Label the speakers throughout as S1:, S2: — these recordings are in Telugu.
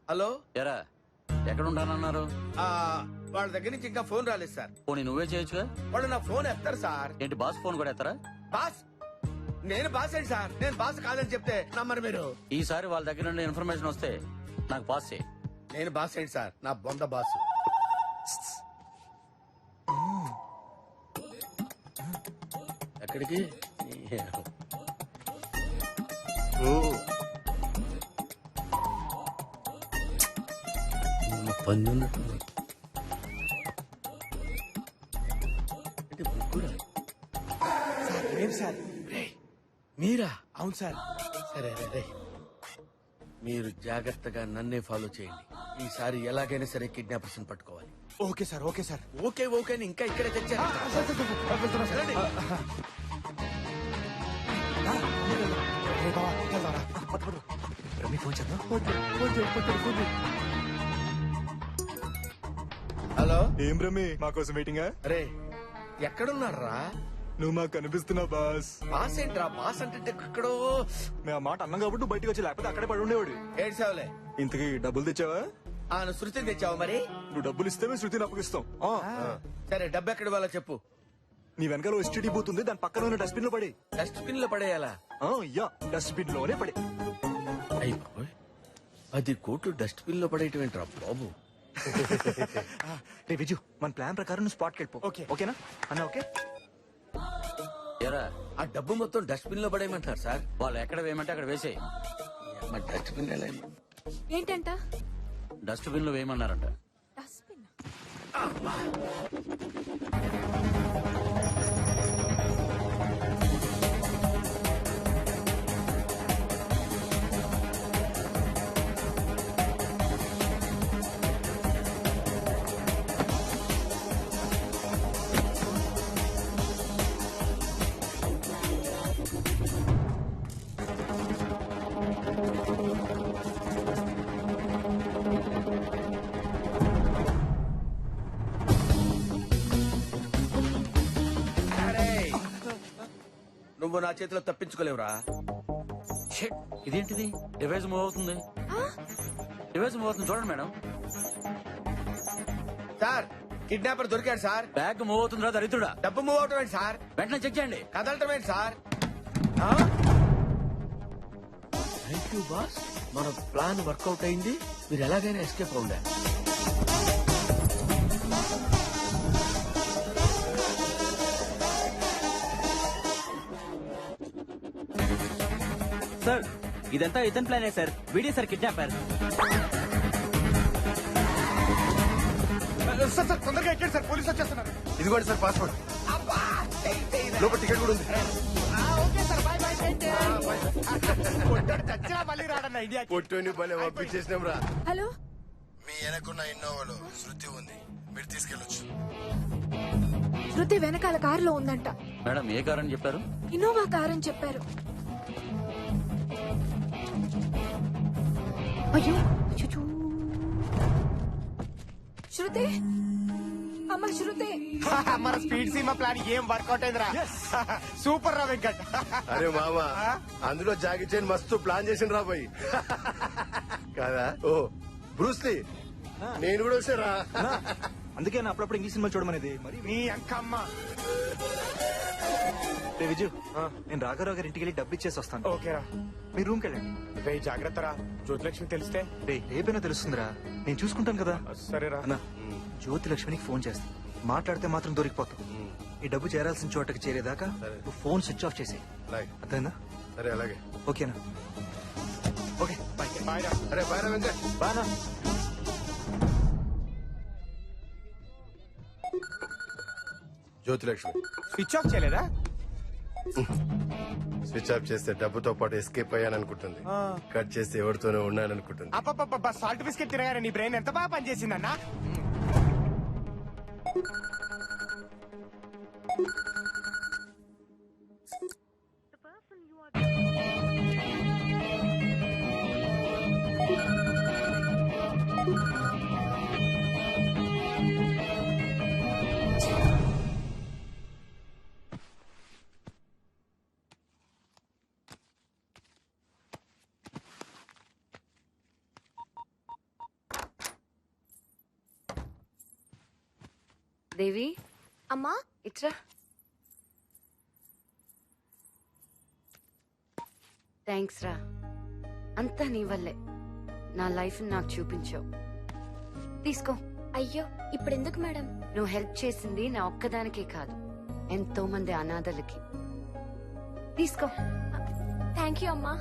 S1: హలో.
S2: ఎరా ఎక్కడ ఉంటానన్నారు?
S1: ఆ, వాళ్ళ దగ్గర నుంచి ఇంకా ఫోన్ రాలేదు సార్.
S2: పోనీ నువ్వే చేయొచ్చుగా.
S1: వాళ్ళు నా ఫోన్ ఎత్తారు సార్.
S2: ఏంటి బాస్ ఫోన్ కూడా ఎత్తరా?
S1: బాస్ నేను బాస్ ఏంటి సార్? నేను బాస్ కాదని చెప్తే నమ్మరు మీరు.
S2: ఈసారి వాళ్ళ దగ్గర నుండి ఇన్ఫర్మేషన్ వస్తే నాకు పాస్ చేయి.
S1: నేను బాస్ ఏంటి సార్? నా బొంద బాస్. ఎక్కడికి? పందున్నట్టు
S3: సార్
S1: మీరా?
S3: అవును సార్.
S1: సరే రే, మీరు జాగ్రత్తగా నన్నే ఫాలో చేయండి. ఈసారి ఎలాగైనా సరే కిడ్నాపర్స్ పట్టుకోవాలి.
S3: Okay sir. Okay sir.
S1: Okay okay అని ఇంకా ఇక్కడే తెచ్చారు. వెళ్ళండి. హలో.
S3: ఏం రమ్మి మా కోసం వెయిటింగా?
S1: రే ఎక్కడున్నారా?
S3: నువ్వు మాకు కనిపిస్తున్నావు బాస్.
S1: బాస్ ఏంట్రా? బాస్ అంటే ఎక్కడో.
S3: మేము ఆ మాట అన్నాం కాబట్టి బయటికి వచ్చి లేకపోతే అక్కడే పడి ఉండేవాడు.
S1: ఏడ్చావులే.
S3: ఇంతకీ డబ్బులు తెచ్చావా?
S1: నువ్వు శృతిని తెచ్చావు మరి?
S3: నువ్వు డబ్బులు ఇస్తే మేము శృతిని అప్పగిస్తాం.
S1: సరే డబ్బు ఎక్కడ వాళ్ళ చెప్పు.
S3: నీ వెనకాల ఎస్టీడీ పోతుంది, దాని పక్కన ఉన్న డస్ట్బిన్ లో పడి.
S1: డస్ట్బిన్ లో పడేయాలా?
S3: యా డస్ట్బిన్ లోనే పడి.
S1: అయ్యి బాబోయ్, 10 కోట్లు డస్ట్బిన్ లో పడేయటం ఏంట్రా బాబు?
S3: రే విజు, మన ప్లాన్ ప్రకారం నువ్వు స్పాట్కి వెళ్ళిపో. ఓకేనా అన్న? ఓకే.
S2: ఎరా
S1: ఆ డబ్బు మొత్తం డస్ట్బిన్ లో పడేయమంటారు సార్.
S2: వాళ్ళు ఎక్కడ వేయమంటే అక్కడ వేసేయి.
S1: మరి డస్ట్బిన్ ఎలా?
S4: ఏంటంట?
S2: డస్ట్బిన్ లో వేయమన్నారంట.
S4: డస్ట్బిన్?
S1: నువ్వు నా చేతిలో తప్పించుకోలేవురా.
S2: షిట్, ఇదేంటిది? డివైస్ మూవ్ అవుతుంది. డివైస్ మూవ్ అవుతుంది చూడండి మేడం.
S1: సార్ కిడ్నాపర్ దొరికాడు సార్.
S2: బ్యాగ్ మూవ్ అవుతుందిరా దరిద్రుడా.
S1: డబ్బు మూవ్ అవటం ఏంటి సార్?
S2: వెంటనే చెక్ చేయండి.
S1: కదలటం ఏంటి సార్? Thank you boss. మన ప్లాన్ వర్కౌట్ అయింది. మీరు ఎలాగైనా ఎస్కేప్ అవుండా.
S5: సార్ ఇదంతా ఇతని ప్లానే సార్. వీడే సార్ కిడ్నాపర్.
S3: సార్ తొందరగా ఎక్కండి సార్, పోలీసు వచ్చేస్తున్నారు.
S1: ఇదిగోండి సార్ పాస్పోర్ట్. లోపల టికెట్ కూడా ఉంది.
S3: మళ్ళీ రాడన్న ఇండియా.
S1: పొట్టుని భలే పంపించేసినాం రా.
S4: హలో.
S1: మీ వెనకున్న ఇన్నోవాలో శృతి ఉంది, మీరు తీసుకెళ్ళొచ్చు.
S4: శృతి వెనకాల కారులో ఉందంట.
S2: మేడం ఏ కార్ అని చెప్పారు?
S4: ఇన్నోవా కార్ అని చెప్పారు. అయ్యో అచ్చచ్చో. శృతి, అమ్మ శృతి.
S3: మన స్పీడ్ సీమా ప్లాన్ ఏం వర్కౌట్ అయిందిరా. సూపర్ రా వెంకట్.
S6: అరే మామా, అందులో జాగి చైన్ మస్తు ప్లాన్ చేసిన రా పోయి కాదా? ఓ బ్రూస్లీ, నేను కూడా వచ్చారా.
S3: అందుకే నా అప్పుడప్పుడు ఇంగ్లీష్ సినిమా చూడమనేది. మరి నీ అక్కమ్మ. విజు, నేను రాఘరావు గారి ఇంటికి వెళ్ళి డబ్బు ఇచ్చేసి వస్తాను. ఓకేరా. మీ రూమ్కి వెళ్ళండి. రే జాగ్రత్త రా, జ్యోతిలక్ష్మి తెలిస్తే. రే రేపైనా తెలుస్తుందిరా, నేను చూసుకుంటాను కదా. సరేరా అన్న. జ్యోతిలక్ష్మికి ఫోన్ చేస్తా, మాట్లాడితే మాత్రం దొరికిపోతావు. ఈ డబ్బు చేరాల్సిన చోటకి చేరేదాకా నువ్వు ఫోన్ స్విచ్ ఆఫ్ చేసేయి. అర్థమైందా?
S6: సరే అలాగే.
S3: ఓకేనా? Okay bye. బాయ్ రా.
S6: అరే బాయ్ రా Venkat.
S3: Bye.
S6: Jyothilakshmi
S3: switch off చేయలేదా?
S6: స్విచ్ ఆఫ్ చేస్తే డబ్బుతో పాటు ఎస్కేప్ అయ్యాననుకుంటుంది. కట్ చేస్తే ఎవరితోనే ఉన్నాననుకుంటుంది.
S3: అప్ప సాల్ట్ బిస్కెట్ తినగానే నీ బ్రెయిన్ ఎంత బాగా పనిచేసిందన్నా.
S7: దేవి
S4: అమ్మా
S7: ఇట్రా. థ్యాంక్స్ రా, అంతా నీ వల్లే. నా లైఫ్ నాకు చూపించావు. తీసుకో.
S4: అయ్యో ఇప్పుడు ఎందుకు మేడం?
S7: నువ్వు హెల్ప్ చేసింది నా ఒక్కదానికే కాదు, ఎంతో మంది అనాథలకి. తీసుకో.
S4: థ్యాంక్ యూ అమ్మా.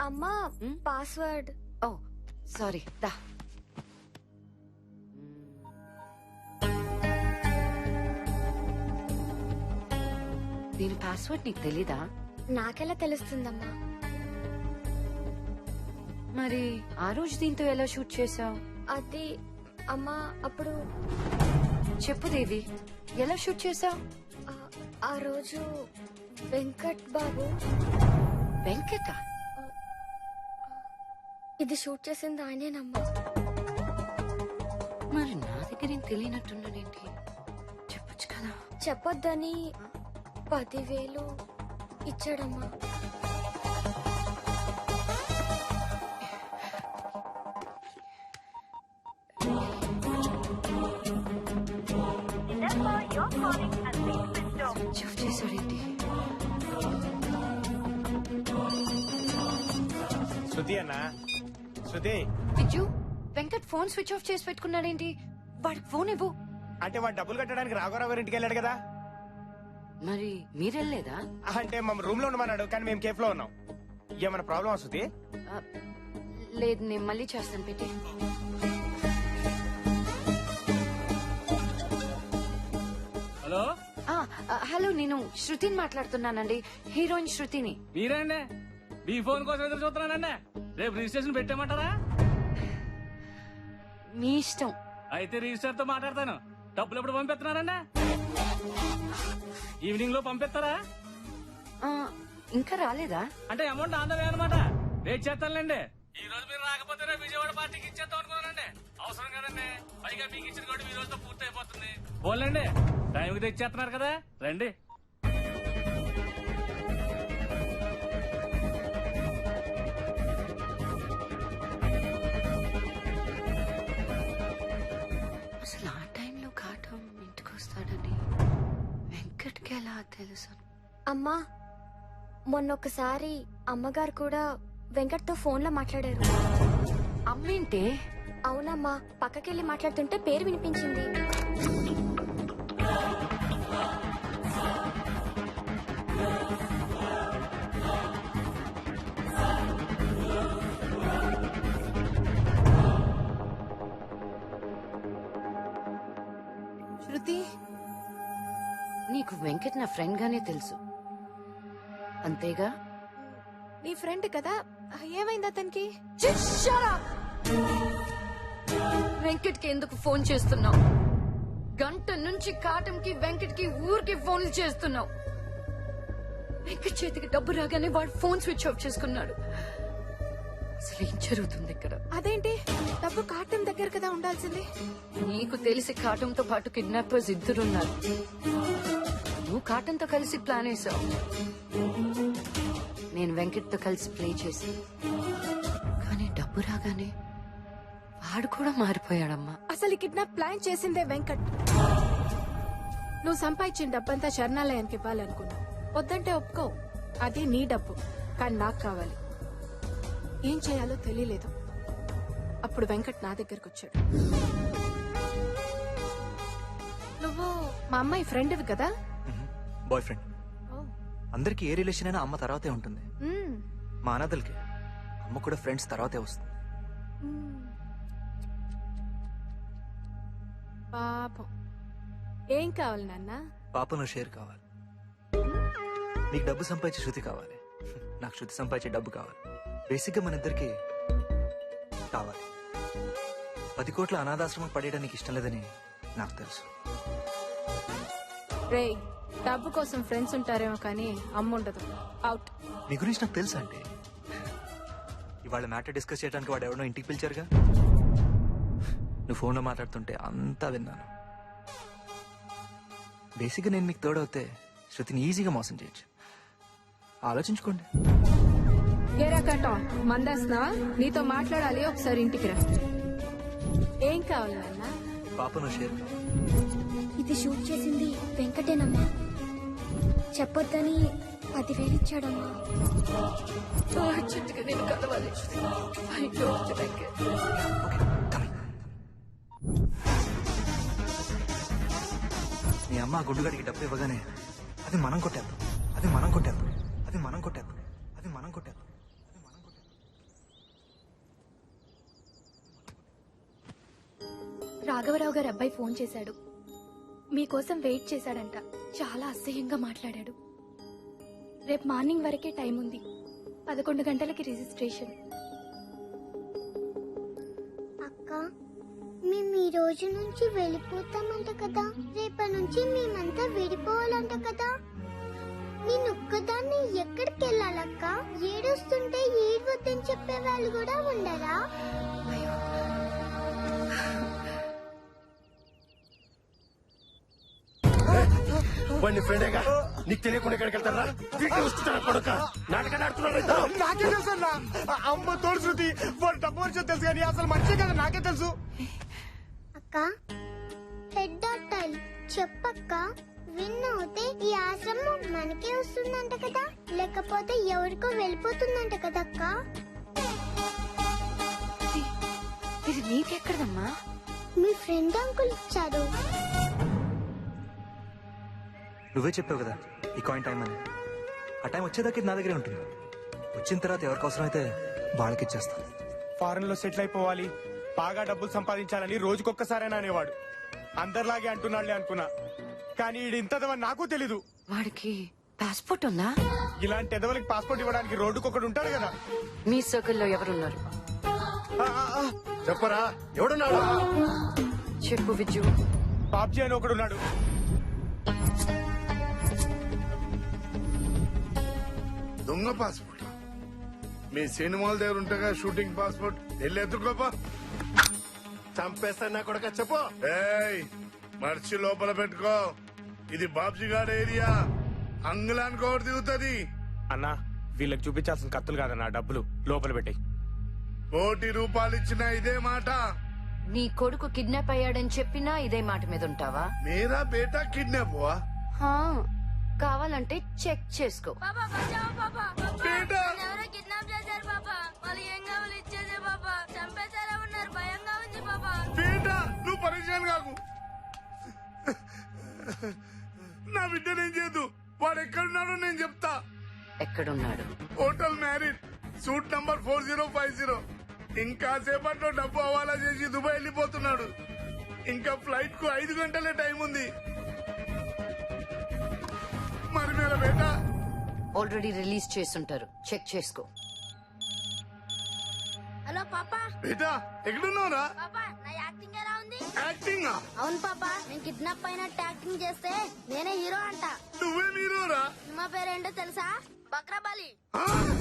S4: అమ్మా పాస్వర్డ్.
S7: ఓ సారీ, దా. దీని పాస్వర్డ్ నీకు తెలీదా?
S4: నాకెలా తెలుస్తుందమ్మా?
S7: మరి ఆ రోజు దీంతో ఎలా షూట్ చేసావు?
S4: అది అమ్మా అప్పుడు
S7: చెప్పు దేవి, ఎలా షూట్ చేసావు?
S4: ఆ రోజు వెంకట్ బాబు.
S7: వెంకట?
S4: ఇది షూట్ చేసింది ఆయనేనమ్మా.
S7: మరి నా దగ్గర ఏం తెలియనట్టున్నాడేంటి? చెప్పొచ్చు కదా.
S4: చెప్పొద్దని 10,000 ఇచ్చాడమ్మా.
S7: స్విచ్ ఆఫ్ చేశాడేంటి?
S3: శృతి అన్నా, Shruti
S7: Viju, Venkat phone switch off చేసి పెట్టుకున్నాడేంటి? వాడికి ఫోన్ ఇవ్వు.
S3: అంటే వాడు డబ్బులు కట్టడానికి రాఘవరావు గారి ఇంటికి వెళ్ళాడు కదా.
S7: మరి మీరెళ్ళలేదా?
S3: అంటే మా రూమ్ లో ఉండమన్నాడు, కానీ మేము కేఫ్ లో ఉన్నాం. ఏమైనా ప్రాబ్లం శృతి?
S7: ఆ, లేదు, నేను మళ్ళీ చేస్తాను. పెట్టి.
S2: హలో,
S7: హలో, నేను శృతిని మాట్లాడుతున్నానండి, హీరోయిన్ శృతిని.
S2: మీరేండి? మీ ఫోన్ కోసం ఎదురు చూస్తున్నానండి. రేపు రిజిస్ట్రేషన్ పెట్టామంటారా?
S7: మీ ఇష్టం.
S2: అయితే రిజిస్టర్ తో మాట్లాడతాను. డబ్బులు ఎప్పుడు పంపిస్తున్నారండి? ఈవినింగ్ లో పంపిస్తారా?
S7: ఆ, ఇంకా రాలేదా?
S2: అంటే అమౌంట్ ఆందోళన అనమాట. వెయిట్ చేస్తానులేండి. ఈ రోజు మీరు రాకపోతే రేపు విజయవాడ పార్టీకి ఇచ్చేద్దాం అనుకున్నానండి. అవసరం కదండి. పైగా మీకు ఇచ్చిన కూడా ఈ రోజుతో పూర్తి అయిపోతుంది. పోలేండి, టైంకి తెచ్చేస్తున్నారు కదా, రండి.
S7: అసలు ఆ టైంలో కాటం ఇంటికి వస్తాడని వెంకట్కి ఎలా తెలుసు?
S4: అమ్మా మొన్నొకసారి అమ్మగారు కూడా వెంకట్ తో ఫోన్ లో మాట్లాడారు.
S7: అమ్మేంటే?
S4: అవునమ్మా, పక్కకెళ్ళి మాట్లాడుతుంటే పేరు వినిపించింది. శృతి,
S7: నీకు వెంకట్ నా ఫ్రెండ్ గానే తెలుసు అంతేగా?
S4: నీ ఫ్రెండ్ కదా, ఏమైంది అతనికి?
S7: వెంకట్ కి ఎందుకు ఫోన్ చేస్తున్నావు? గంట నుంచి కాటంకి వెంకట్ కి ఊరికి ఫోన్లు చేస్తున్నావు. వెంకట్ చేతికి డబ్బు రాగానే వాడు ఫోన్ స్విచ్ ఆఫ్ చేసుకున్నాడు. అసలు ఏం జరుగుతుంది ఇక్కడ?
S4: అదేంటి, డబ్బు కాటం దగ్గర కదా ఉండాల్సింది.
S7: నీకు తెలిసి కాటంతో పాటు కిడ్నాపర్స్ ఇద్దరున్నారు. నువ్వు కాటంతో కలిసి ప్లాన్ వేసావు, నేను వెంకట్ తో కలిసి ప్లే చేసి. కానీ డబ్బు రాగానే వాడు కూడా మారిపోయాడమ్మా.
S4: అసలు ఈ కిడ్నాప్ ప్లాన్ చేసిందే వెంకట్. నువ్వు సంపాదించిన డబ్బంతా శరణాలయానికి ఇవ్వాలనుకున్నావు. వద్దంటే ఒప్పుకో, అది నీ డబ్బు, కానీ నాకు కావాలి. ఏం చేయాలో తెలియలేదు. అప్పుడు వెంకట్ నా దగ్గరకు వచ్చాడు. నువ్వు మా అమ్మాయి ఫ్రెండ్వి కదా?
S3: Boy friend. అందరికి ఏ రిలేషన్ అయినా అమ్మ తర్వాతే ఉంటుంది.
S4: మ్మ్.
S3: మా అనాథలకి అమ్మ కూడా ఫ్రెండ్స్ తర్వాతే వస్తుంది.
S4: మ్మ్. పాపం. ఏం కావాలి నాన్న?
S3: పాపను షేర్ కావాలి. నీకు డబ్బు సంపాదించే శృతి కావాలి, నాకు శృతి సంపాదించే డబ్బు కావాలి. బేసిక్ గా మన ఇద్దరికి కావాలి. 10 కోట్ల అనాథాశ్రమం పడేయడానికి ఇష్టం లేదని నాకు తెలుసు.
S4: రేయ్, డబ్బు కోసం ఫ్రెండ్స్ ఉంటారేమో కానీ అమ్మ ఉండదు. అవుట్.
S3: నీ గురించి నాకు తెలుసా అంటే? ఇవాళ మ్యాటర్ డిస్కస్ చేయడానికి వాడు ఎవడో ఇంటికి పిలిచారుగా. నువ్వు ఫోన్లో మాట్లాడుతుంటే అంతా విన్నాను. బేసిక్గా నేను మీకు తోడవుతే శృతిని ఈజీగా మోసం చేయొచ్చు. ఆలోచించుకోండి.
S4: ఏరా కట్టం మందేస్తున్నావా? నీతో మాట్లాడాలి, ఒకసారి ఇంటికి రా. ఏం కావాలి నాన్న?
S3: పాపను షేర్.
S8: ఇది షూట్ చేసింది వెంకటేనమ్మా. చెప్పొద్దని 10,000 ఇచ్చాడమ్మా.
S7: అర్జెంటుగా నేను కలవాలి. I don't like it.
S3: మీ అమ్మ ఆ గుడ్డుగాడికి డబ్బు ఇవ్వగానే అది మనం కొట్టేద్దాం, అది మనం కొట్టేద్దాం, అది మనం కొట్టేద్దాం, అది మనం కొట్టేద్దాం, అది మనం కొట్టేద్దాం.
S8: రాఘవరావు గారి అబ్బాయి ఫోన్ చేశాడు. మీకోసం వెయిట్ చేశాడంట. చాలా అసహ్యంగా మాట్లాడాడు. రేపు మార్నింగ్ వరకే టైం ఉంది. 11 గంటలకి రిజిస్ట్రేషన్.
S9: అక్క మేము ఈ రోజు నుంచి వెళ్ళిపోతామంట కదా. రేపటి నుంచి మేమంతా విడిపోవాలంట కదా. నేను ఒక్కదాన్ని ఎక్కడికి వెళ్ళాలక్క? ఏడుస్తుంటే ఏడవద్దని చెప్పే వాళ్ళు కూడా ఉండరా?
S6: వాడిని ఫ్రెండేగా నీకు తెలియకుండా ఎక్కడికి వెళ్తారా? వీటిని వస్తుంటారా కొడుక? నాటకాలు ఆడుతున్నారు ఇద్దరు.
S3: నాకే తెలుసు అన్న. అమ్మ తోడు శృతి వాడు డబ్బు వచ్చో తెలుసు కానీ అసలు మనిషి కదా నాకే తెలుసు.
S9: అక్క హెడ్ డాక్టర్ చెప్పక్క. విన్ అవుతే ఈ ఆశ్రమం మనకే వస్తుందంట కదా, లేకపోతే ఎవరికో వెళ్ళిపోతుందంట కదక్క.
S8: ఇది నీకెక్కడదమ్మా?
S9: మీ ఫ్రెండ్ అంకుల్ ఇచ్చారు.
S3: నువ్వే చెప్పావు కదా ఈ కాయిన్ టైం అని. ఆ టైం వచ్చేదాకా ఇది నా దగ్గరే ఉంటుంది. వచ్చిన తర్వాత ఎవరికి అవసరం అయితే వాళ్ళకి ఇచ్చేస్తా.
S10: ఫారెన్ లో సెటిల్ అయిపోవాలి, బాగా డబ్బులు సంపాదించాలని రోజుకొక్కసారైనా అనేవాడు. అందరిలాగే అంటున్నాడులే అనుకున్నా, కానీ ఈడు ఇంతదవని నాకు తెలీదు.
S7: వాడికి పాస్పోర్ట్ ఉందా?
S10: ఇలాంటి ఎదవలకి పాస్పోర్ట్ ఇవ్వడానికి రోడ్డుకొకడు ఉంటాడు కదా.
S7: మీ సర్కిల్లో ఎవరున్నారు?
S6: చెప్పరా ఎవడున్నాడు?
S7: చెప్పు విజ్జు.
S10: బాబ్జీ అని ఒకడు ఉన్నాడు.
S6: దొంగ పాస్పోర్ట్ మీ సినిమాల దగ్గర ఉంటగా షూటింగ్ పాస్పోర్ట్ వెళ్ళి ఎత్తుకోపా. చంపేస్తా నా కొడుక చెప్పు. ఏయ్ మర్చి లోపల పెట్టుకో. ఇది బాబ్జీ గారి ఏరియా. అంగుళానికి ఒకటి దిగుతుంది.
S10: అన్నా వీళ్ళకి చూపించాల్సిన కత్తులు కాదన్నా, డబ్బులు లోపల పెట్టాయి.
S6: ₹1,00,000 ఇచ్చిన ఇదే మాట.
S7: నీ కొడుకు కిడ్నాప్ అయ్యాడని చెప్పినా ఇదే మాట మీద ఉంటావా?
S6: మేరా బేటా కిడ్నాప్ హువా.
S7: హా, కావాలంటే చెక్ చేసుకో.
S6: బేటా
S9: ఎవరో కిడ్నాప్ చేశారు పాపా. వాళ్ళు ఏం కావాలి ఇచ్చేదే పాపా. చంపేశారా ఉన్నారు, భయంగా ఉంది పాపా.
S6: బేటా నువ్వు పరేషాన్ కాకు. నా బిడ్డ నేను చేయదు. వాడు ఎక్కడున్నాడో నేను చెప్తా.
S7: ఎక్కడున్నాడు?
S6: Hotel married, suit number 4050. ఇంకా సేపట్లో డబ్బు హవాలా చేసి దుబాయ్ వెళ్ళిపోతున్నాడు. ఇంకా ఫ్లైట్ కు 5 గంటలే టైం ఉంది. మరి మేరా బేటా
S7: ఆల్రెడీ రిలీజ్ చేస్తుంటారు, చెక్ చేసుకో.
S9: హలో పాపా.
S6: బేటా ఎక్కడున్నావురా?
S9: పాపా నా యాక్టింగ్ ఎలా ఉంది?
S6: యాక్టింగ్
S9: అవును పాపా, నేను కిడ్నాప్ అయినట్టు యాక్టింగ్ చేస్తే నేనే హీరో అంట.
S6: నువ్వే మీరోరా?
S9: సినిమా పేరేంటో తెలుసా? బక్రాబాలి.